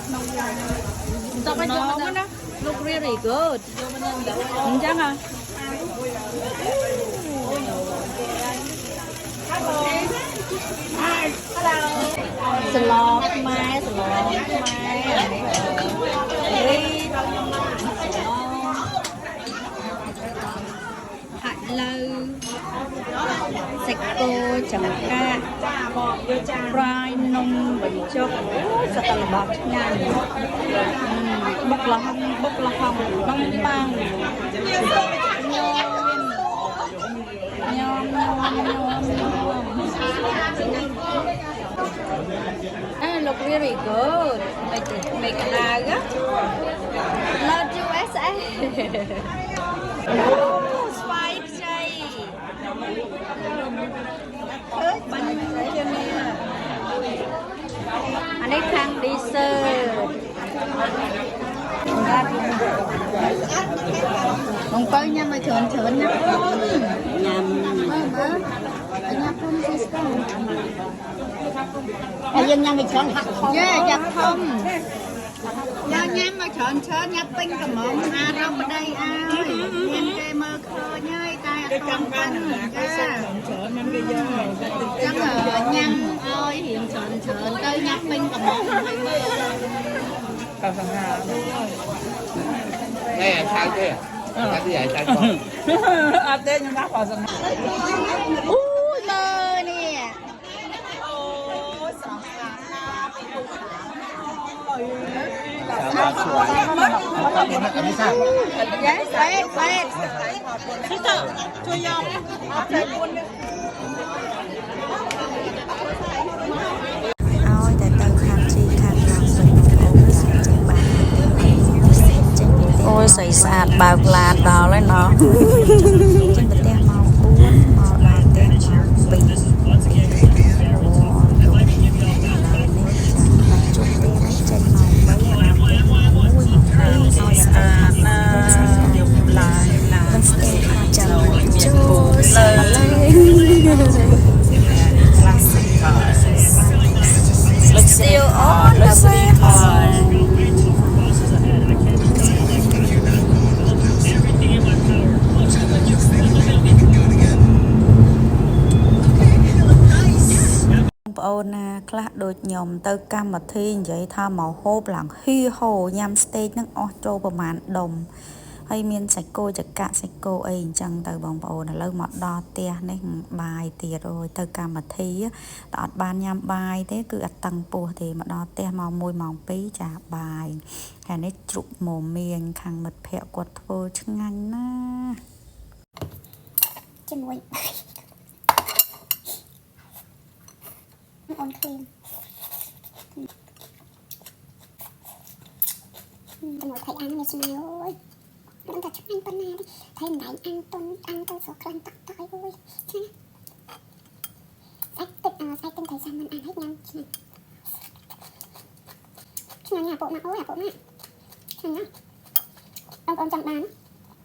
Stop nó nó look really good. Chẳng à? Slot mai hạnh lâu sạch cô chẳng ca fry nông bánh chốc rất là bọt nhàn bốc là hông bông băng nhom look really good make a lager love USA spicy anh ấy khăn dessert không có nha mà chớn nha nhầm dương nha mình chọn hạt không dạ không do nha mà chọn nha pin cả món rong ở đây ơi em cây mơ khô nhơi tay không ăn chắc là nhăn ơi hiện chọn tới nha pin cả món nè sao thế sao thế vậy sao con à tên nhưng bác vào rằng mơ nè ôi sấy sạt bạc lạt đó lên nó trên bờ tem màu cuốn màu đỏ tem màu bình still on the sameអូនណាខ្លះដូចខ្ញុំទៅកម្មវិធីនិយាយថាមកហូបឡើងហ៊ីហូញ៉ាំស្តេកហ្នឹងអស់ចូលប្រហែលដុំហើយមានសាច់គោចកាសាច់គោអីអញ្ចឹងទៅបងប្អូនឥឡូវមកដល់ផ្ទះនេះបាយទៀតអូយទៅកម្មវិធីតែអត់បានញ៉ាំបាយទេគឺអត់តឹងពោះទេមកដល់ផ្ទះម៉ោង1ម៉ោង2ចាបាយហើយនេះជ្រូកមមាញខាងមិត្តភ័ក្តិគាត់ធ្វើឆ្ងាញ់ណាស់ជាមួយអូនឃើញមកថៃអាននេះស្មានអូយមិនតែឆ្ងាញ់ប៉ុណ្ណាថៃម្ដាយអាំងទុនអាំងទៅស្រស់ខ្លាំងតាក់តើអូយឆ្ងាញ់សាច់ទឹកសាច់ទឹកថៃសាមិនអាំងឲ្យញ៉ាំឆ្ងាញ់អាពុកម៉ាក់អូយអាពុកម៉ាក់ឆ្ងាញ់ណាស់បងប្អូនចាំបាន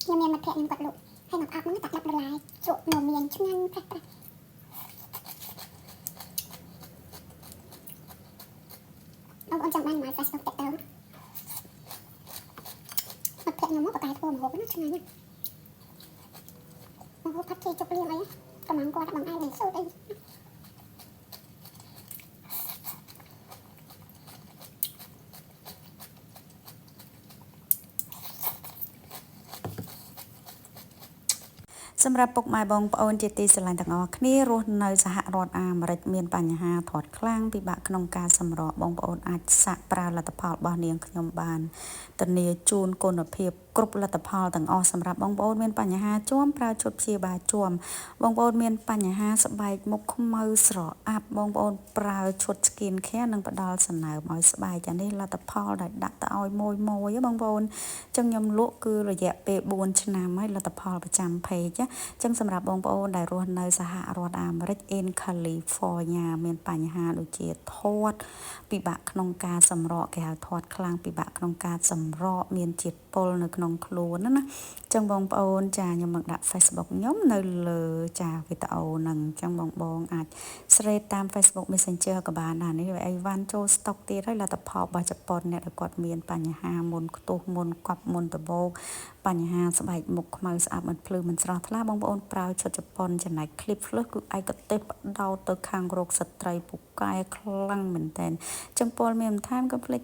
ខ្ញុំមានមិត្តភក្តិខ្ញុំគាត់លក់ហើយមកអត់ហ្នឹងតាក់10ដុល្លារជ្រក់នំមានឆ្ងាញ់ប្រាស់បងប្អូនចាំបានមក Facebook ទៅមកភ័ក្រខ្ញុំមកបកកាយធ្វើម្ហូបណាឆ្ងាញ់ណាស់ម្ហូបផាត់ជីជុកលៀងអីប្រហែលគាត់បងឯងលេងសូត្រអីសម្រាប់ពុកម៉ែបងប្អូនជាទីស្រឡាញ់ទាំងអស់គ្នារស់នៅសហរដ្ឋអាមេរិកមានបញ្ហាធាត់ខ្លាំងពិបាកក្នុងការសម្រកបងប្អូនអាចសាកប្រើលទ្ធផលរបស់នាងខ្ញុំបានធានាជូនគុណភាពគ្រប់លទ្ធផលទាំងអស់សម្រាប់បងប្អូនមានបញ្ហាជួមប្រើឈុតព្យាបាលជួមបងប្អូនមានបញ្ហាស្បែកមុខខ្មៅស្រអាប់បងប្អូនប្រើឈុត skin care នឹងផ្ដល់សំណើមឲ្យស្បែកអានេះលទ្ធផលដែលដាក់ទៅឲ្យមួយបងប្អូនចឹងខ្ញុំលក់គឺរយៈពេល4ឆ្នាំហើយលទ្ធផលប្រចាំ page ចឹងសម្រាប់បងប្អូនដែលរស់នៅសហរដ្ឋអាមេរិក in California មានបញ្ហាដូចជាធាត់ពិបាកក្នុងការសម្រកគេហៅធាត់ខ្លាំងពិបាកក្នុងការសម្រកមានជាតិពុលនៅក្នុងខ្លួនណាចឹងបងប្អូនចាខ្ញុំនឹងដាក់ Facebook ខ្ញុំនៅលើចាវីដេអូហ្នឹងចឹងបងអាចស្រេតតាម Facebook Messenger ក៏បានដែរនេះអីវ៉ាន់ចូលស្តុកទៀតហើយលទ្ធផលរបស់ជប៉ុនអ្នកដែលគាត់មានបញ្ហាមុនខ្ទុះមុនកប់មុនដបោកបញ្ហាស្បែកមុខខ្មៅស្អាប់មិនភ្លឺមិនស្រស់ថ្លាបងប្អូនប្រើឈុតជប៉ុនចំណែក clip flush គឺឯកទេសបដោតទៅខាងរោគស្ត្រីពូកែខ្លាំងមែនតើចឹងពលមានបន្ថែមក៏ភ្លេច